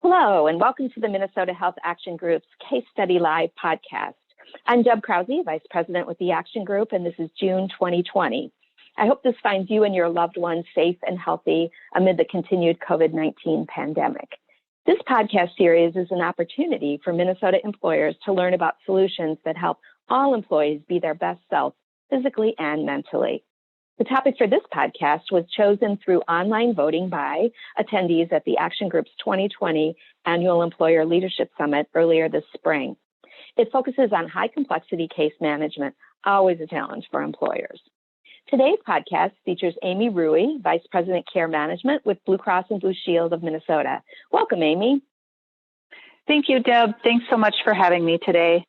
Hello, and welcome to the Minnesota Health Action Group's Case Study Live podcast. I'm Deb Krause, Vice President with the Action Group, and this is June 2020. I hope this finds you and your loved ones safe and healthy amid the continued COVID-19 pandemic. This podcast series is an opportunity for Minnesota employers to learn about solutions that help all employees be their best self, physically and mentally. The topic for this podcast was chosen through online voting by attendees at the Action Group's 2020 Annual Employer Leadership Summit earlier this spring. It focuses on high complexity case management, always a challenge for employers. Today's podcast features Amy Rui, Vice President Care Management with Blue Cross and Blue Shield of Minnesota. Welcome, Amy. Thank you, Deb. Thanks so much for having me today.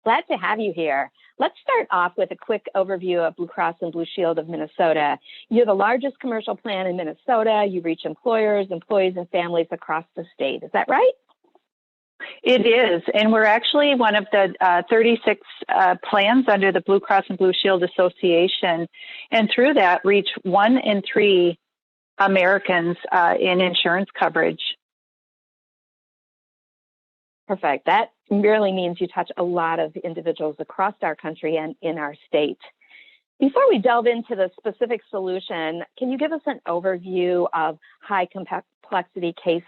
Glad to have you here. Let's start off with a quick overview of Blue Cross and Blue Shield of Minnesota. You're the largest commercial plan in Minnesota. You reach employers, employees, and families across the state. Is that right? It is, and we're actually one of the 36 plans under the Blue Cross and Blue Shield Association, and through that reach 1 in 3 Americans in insurance coverage. Perfect. That really means you touch a lot of individuals across our country and in our state. Before we delve into the specific solution, can you give us an overview of high complexity case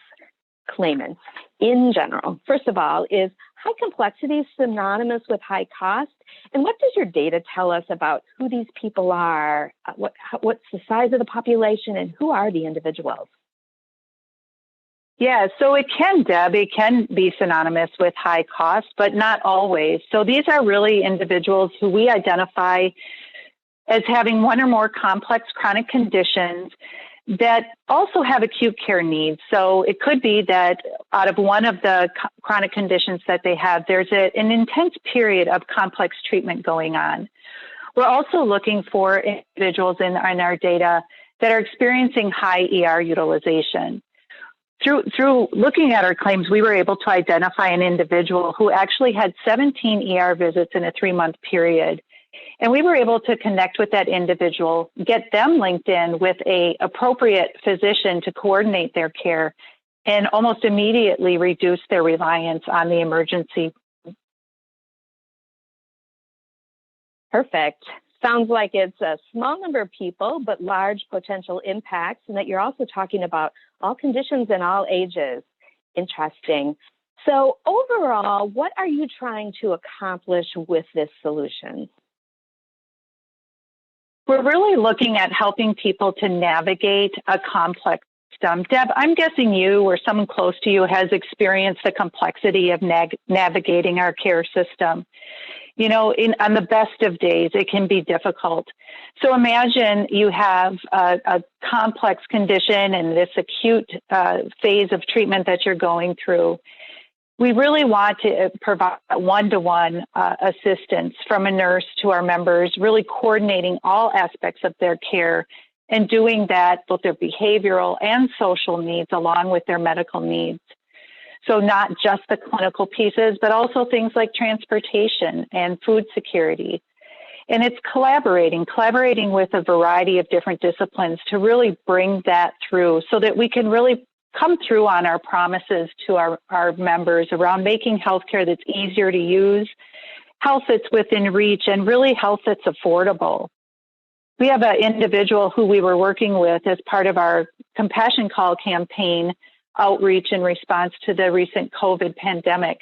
claimants in general? First of all, is high complexity synonymous with high cost? And what does your data tell us about who these people are? What's the size of the population and who are the individuals? Yeah, so it can, Deb, it can be synonymous with high cost, but not always. So these are really individuals who we identify as having one or more complex chronic conditions that also have acute care needs. So it could be that out of one of the chronic conditions that they have, there's an intense period of complex treatment going on. We're also looking for individuals in our data that are experiencing high ER utilization. Through looking at our claims, we were able to identify an individual who actually had 17 ER visits in a 3-month period. And we were able to connect with that individual, get them linked in with an appropriate physician to coordinate their care, and almost immediately reduce their reliance on the emergency. Perfect. Sounds like it's a small number of people, but large potential impacts, and that you're also talking about all conditions and all ages. Interesting. So overall, what are you trying to accomplish with this solution? We're really looking at helping people to navigate a complex system. Deb, I'm guessing you or someone close to you has experienced the complexity of navigating our care system. You know, on the best of days, it can be difficult. So imagine you have a complex condition and this acute phase of treatment that you're going through. We really want to provide one-to-one assistance from a nurse to our members, really coordinating all aspects of their care and doing that, both their behavioral and social needs along with their medical needs. So not just the clinical pieces, but also things like transportation and food security. And it's collaborating with a variety of different disciplines to really bring that through so that we can really come through on our promises to our members around making healthcare that's easier to use, health that's within reach, and really health that's affordable. We have an individual who we were working with as part of our Compassion Call campaign outreach in response to the recent COVID pandemic.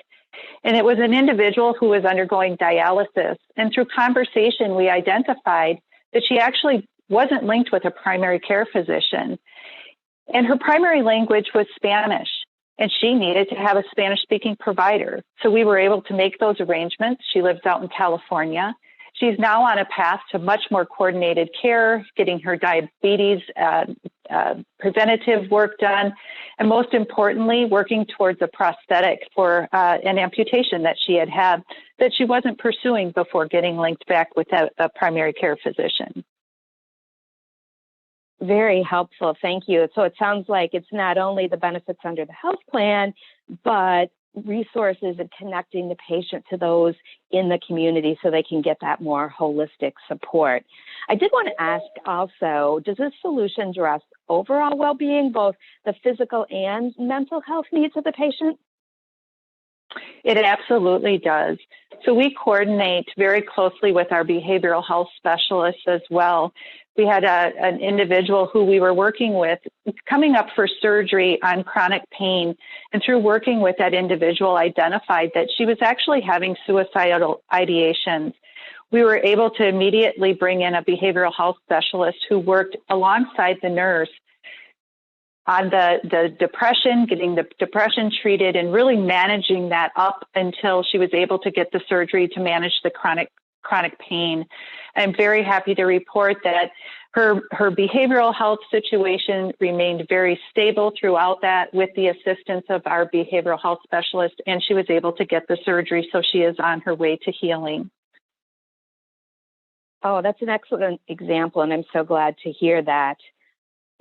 And it was an individual who was undergoing dialysis. And through conversation, we identified that she actually wasn't linked with a primary care physician. And her primary language was Spanish, and she needed to have a Spanish-speaking provider. So we were able to make those arrangements. She lives out in California. She's now on a path to much more coordinated care, getting her diabetes preventative work done, and most importantly, working towards a prosthetic for an amputation that she had that she wasn't pursuing before getting linked back with a primary care physician. Very helpful. Thank you. So it sounds like it's not only the benefits under the health plan, but resources and connecting the patient to those in the community so they can get that more holistic support. I did want to ask also, does this solution overall well-being, both the physical and mental health needs of the patient? It absolutely does. So we coordinate very closely with our behavioral health specialists as well. We had an individual who we were working with coming up for surgery on chronic pain, and through working with that individual identified that she was actually having suicidal ideations. We were able to immediately bring in a behavioral health specialist who worked alongside the nurse on the depression, getting the depression treated, and really managing that up until she was able to get the surgery to manage the chronic pain. I'm very happy to report that her behavioral health situation remained very stable throughout that with the assistance of our behavioral health specialist, and she was able to get the surgery, so she is on her way to healing. Oh, that's an excellent example, and I'm so glad to hear that.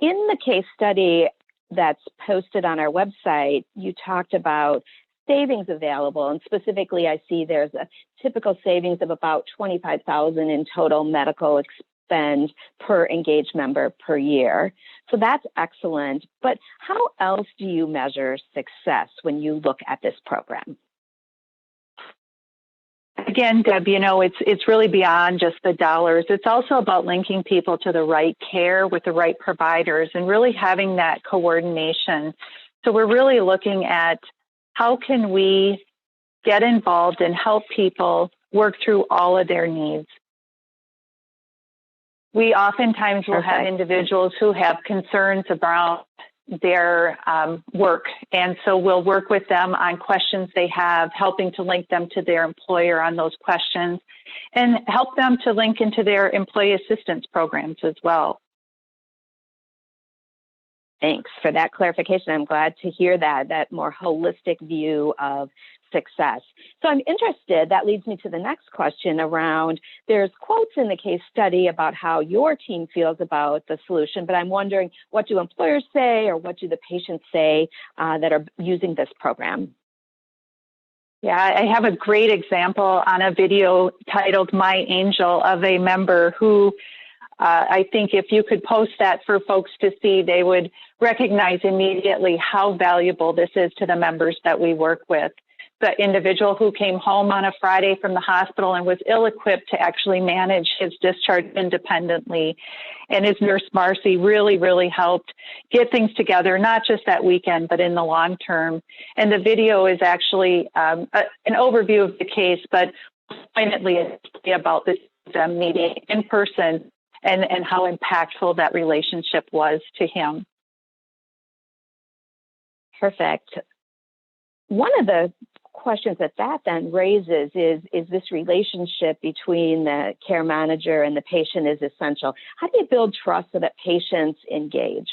In the case study that's posted on our website, you talked about savings available, and specifically I see there's a typical savings of about $25,000 in total medical spend per engaged member per year. So that's excellent. But how else do you measure success when you look at this program? Again, Deb, it's really beyond just the dollars. It's also about linking people to the right care with the right providers and really having that coordination. So we're really looking at how can we get involved and help people work through all of their needs. We oftentimes will have individuals who have concerns about their work. And so we'll work with them on questions they have, helping to link them to their employer on those questions and help them to link into their employee assistance programs as well. Thanks for that clarification. I'm glad to hear that more holistic view of success. So I'm interested, that leads me to the next question around, there's quotes in the case study about how your team feels about the solution, but I'm wondering, what do employers say or what do the patients say that are using this program? Yeah, I have a great example on a video titled My Angel of a member who I think if you could post that for folks to see, they would recognize immediately how valuable this is to the members that we work with. The individual who came home on a Friday from the hospital and was ill-equipped to actually manage his discharge independently. And his nurse, Marcy, really helped get things together, not just that weekend, but in the long term. And the video is actually an overview of the case, but poignantly it's about them meeting in person and how impactful that relationship was to him. Perfect. One of the questions that then raises is this relationship between the care manager and the patient is essential. How do you build trust so that patients engage?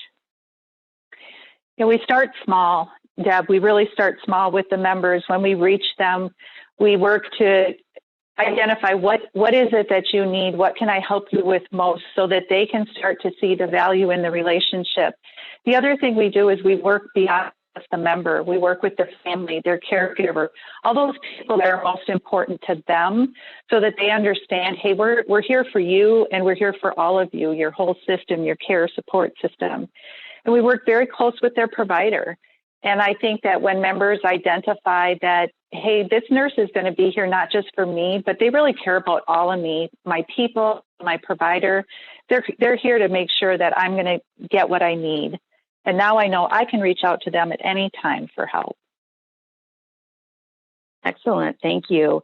We start small, Deb. We really start small with the members. When we reach them, we work to identify what is it that you need, what can I help you with most, so that they can start to see the value in the relationship. The other thing we do is we work beyond just the member. We work with their family, their caregiver, all those people that are most important to them, so that they understand, hey, we're here for you and we're here for all of you, your whole system, your care support system. And we work very close with their provider. And I think that when members identify that, hey, this nurse is going to be here not just for me, but they really care about all of me, my people, my provider, they're here to make sure that I'm going to get what I need. And now I know I can reach out to them at any time for help. Excellent. Thank you.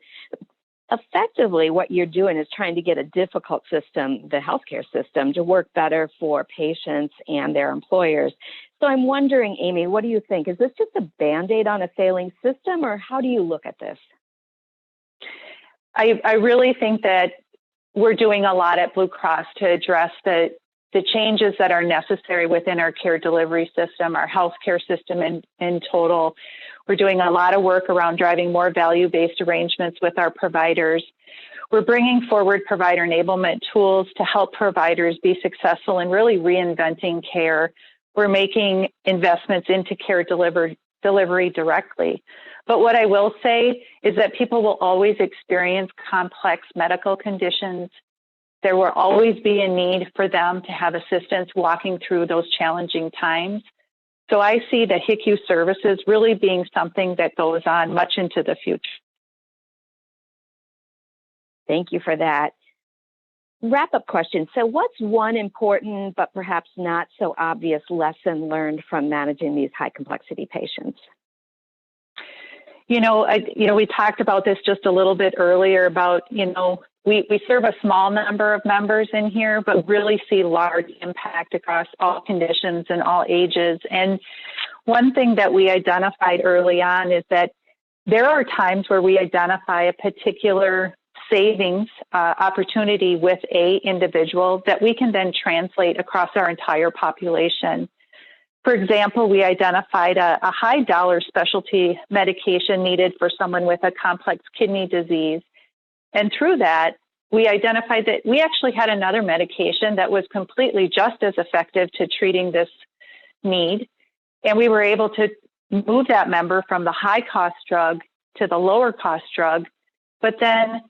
Effectively, what you're doing is trying to get a difficult system, the healthcare system, to work better for patients and their employers. So I'm wondering, Amy, what do you think? Is this just a Band-Aid on a failing system, or how do you look at this? I really think that we're doing a lot at Blue Cross to address the changes that are necessary within our care delivery system, our healthcare system in total. We're doing a lot of work around driving more value-based arrangements with our providers. We're bringing forward provider enablement tools to help providers be successful in really reinventing care. We're making investments into care delivery directly. But what I will say is that people will always experience complex medical conditions, There will always be a need for them to have assistance walking through those challenging times. So I see the HICU services really being something that goes on much into the future. Thank you for that. Wrap-up question. So what's one important but perhaps not so obvious lesson learned from managing these high complexity patients? We talked about this just a little bit earlier about, we serve a small number of members in here, but really see large impact across all conditions and all ages. And one thing that we identified early on is that there are times where we identify a particular savings opportunity with a individual that we can then translate across our entire population. For example, we identified a high dollar specialty medication needed for someone with a complex kidney disease. And through that, we identified that we actually had another medication that was completely just as effective to treating this need. And we were able to move that member from the high cost drug to the lower cost drug. But then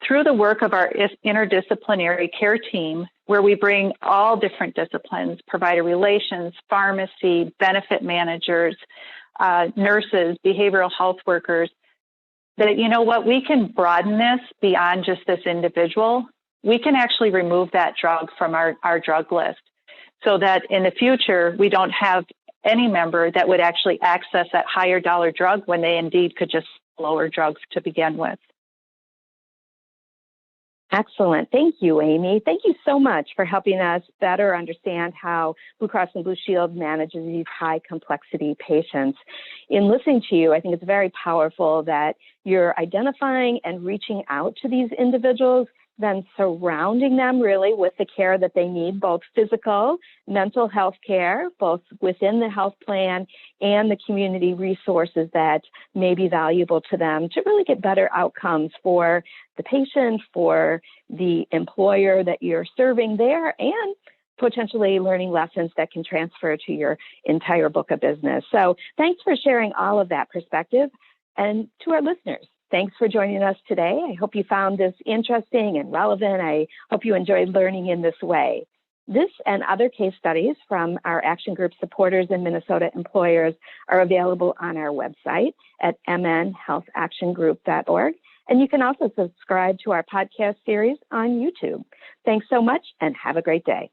through the work of our interdisciplinary care team, where we bring all different disciplines, provider relations, pharmacy, benefit managers, nurses, behavioral health workers, that, we can broaden this beyond just this individual. We can actually remove that drug from our drug list so that in the future, we don't have any member that would actually access that higher dollar drug when they indeed could just lower drugs to begin with. Excellent. Thank you, Amy. Thank you so much for helping us better understand how Blue Cross and Blue Shield manages these high complexity patients. In listening to you, I think it's very powerful that you're identifying and reaching out to these individuals, then surrounding them really with the care that they need, both physical, mental health care, both within the health plan and the community resources that may be valuable to them to really get better outcomes for the patient, for the employer that you're serving there, and potentially learning lessons that can transfer to your entire book of business. So thanks for sharing all of that perspective. And to our listeners, thanks for joining us today. I hope you found this interesting and relevant. I hope you enjoyed learning in this way. This and other case studies from our Action Group supporters and Minnesota employers are available on our website at mnhealthactiongroup.org. And you can also subscribe to our podcast series on YouTube. Thanks so much and have a great day.